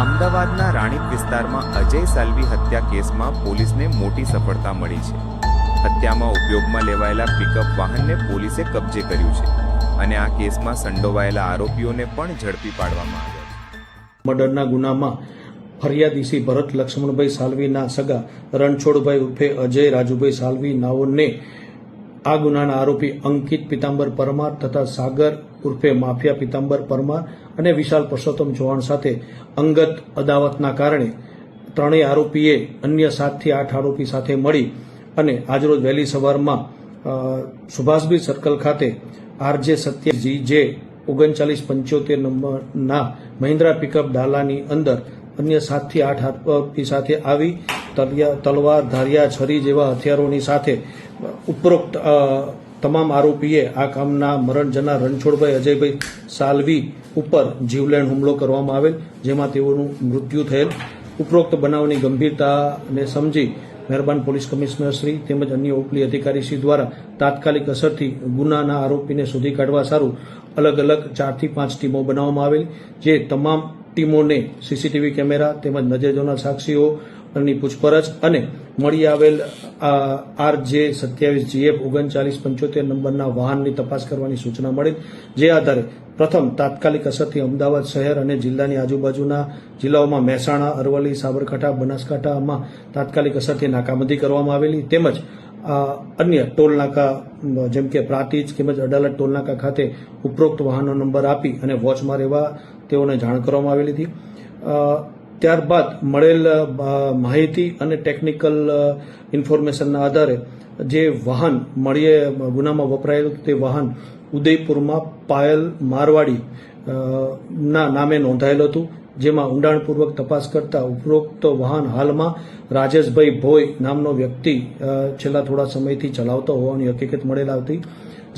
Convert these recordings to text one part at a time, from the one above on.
અમદાવાદના રાણીપ વિસ્તારમાં અજય સાલ્વી હત્યા કેસમાં પોલીસને મોટી સફળતા મળી છે। હત્યામાં ઉપયોગમાં લેવાયેલા પિકઅપ વાહનને પોલીસે કબજે કર્યું છે અને આ કેસમાં સંડોવાયેલા આરોપીઓને પણ ઝડપી પાડવામાં આવ્યા છે। મર્ડરના ગુનામાં ફરિયાદી શ્રી ભરત લક્ષ્મણભાઈ સાલ્વીના સગા રણછોડભાઈ ઉર્ફે અજય રાજુભાઈ સાલ્વી નાઓને આ ગુનાના આરોપી અંકિત પિતાંબર પરમાર તથા સાગર ઉર્ફે માફિયા પિતાંબર પરમાર અને વિશાલ પરસોત્તમ ચૌહાણ સાથે અંગત અદાવતના કારણે ત્રણેય આરોપીએ અન્ય 7 થી 8 આરોપી સાથે મળી અને આજરોજ વહેલી સવારમાં સુભાષબીર સર્કલ ખાતે RJ સત્યજી જે 3975 નંબરના મહિન્દ્રા પિકઅપ ડાલાની અંદર અન્ય 7 થી 8 આરોપી સાથે આવી તલવાર ધારિયા છરી જેવા હથિયારોની સાથે ઉપરોક્ત તમામ આરોપીએ આ કામના મરણ જનાર રણછોડભાઈ અજયભાઈ સાલ્વી ઉપર જીવલેણ હુમલો કરવામાં આવેલ, જેમાં તેઓનું મૃત્યુ થયેલ। ઉપરોક્ત બનાવની ગંભીરતાને સમજી મહેરબાન પોલીસ કમિશનર શ્રી તેમજ અન્ય ઉપલી અધિકારી શ્રી દ્વારા તાત્કાલિક અસરથી ગુનાના આરોપીને શોધી કાઢવા સારું અલગ અલગ 4 થી 5 ટીમો બનાવવામાં આવેલ, જે તમામ ટીમોને CCTV કેમેરા તેમજ નજર જોનાર સાક્ષીઓની પૂછપરછ અને મળી આવેલ RJ 27 GF 3975 નંબરના વાહનની તપાસ કરવાની સૂચના મળેલ, જે આધારે પ્રથમ તાત્કાલિક અસરથી અમદાવાદ શહેર અને જિલ્લાની આજુબાજુના જિલ્લાઓમાં મહેસાણા, અરવલ્લી, સાબરકાંઠા, બનાસકાંઠામાં તાત્કાલિક અસરથી નાકાબંધી કરવામાં આવેલી, તેમજ અન્ય ટોલનાકા જેમ કે પ્રાંતિજ તેમજ અડાલત ટોલનાકા ખાતે ઉપરોક્ત વાહનનો નંબર આપી અને વોચમાં રહેવા તેઓને જાણ કરવામાં આવેલી હતી। ત્યારબાદ મળેલ માહિતી અને ટેકનિકલ ઇન્ફોર્મેશનના આધારે જે વાહન ગુનામાં વપરાયેલું તે વાહન ઉદયપુરમાં પાયલ મારવાડી ના નામે નોંધાયેલું હતું, જેમાં ઊંડાણપૂર્વક તપાસ કરતા ઉપરોક્ત વાહન હાલમાં રાજેશભાઈ ભોઈ નામનો વ્યક્તિ છેલ્લા થોડા સમયથી ચલાવતો હોવાની હકીકત મળેલ હતી,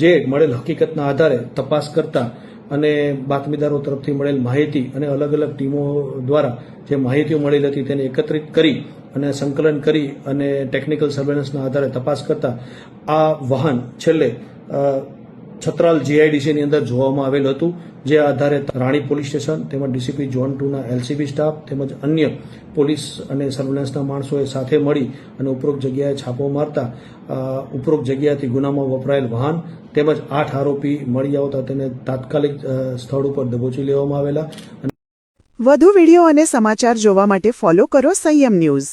જે મળેલ હકીકતના આધારે તપાસ કરતા અને બાતમીદારો તરફથી મળેલ માહિતી અને અલગ અલગ ટીમો દ્વારા જે માહિતીઓ મળેલ હતી તેને એકત્રિત કરી અને સંકલન કરી અને ટેકનિકલ સર્વેલન્સના આધારે તપાસ કરતા આ વાહન છેલ્લે છત્રાલ GIDC ની અંદર જોવામાં આવેલ હતું, જે આધારે રાણી પોલીસ સ્ટેશન તેમજ DCP ઝોન 2 ના LCB સ્ટાફ તેમજ અન્ય પોલીસ અને સર્વેલન્સના માણસોએ સાથે મળી અને ઉપરોક્ત જગ્યાએ છાપો મારતા ઉપરોક્ત જગ્યાથી ગુનામાં વપરાયેલ વાહન તેમજ 8 આરોપી મળી આવતા તેને તાત્કાલિક સ્થળ ઉપર દબોચી લેવામાં આવેલા। વધુ વિડીયો અને સમાચાર જોવા માટે ફોલો કરો સંયમ ન્યૂઝ।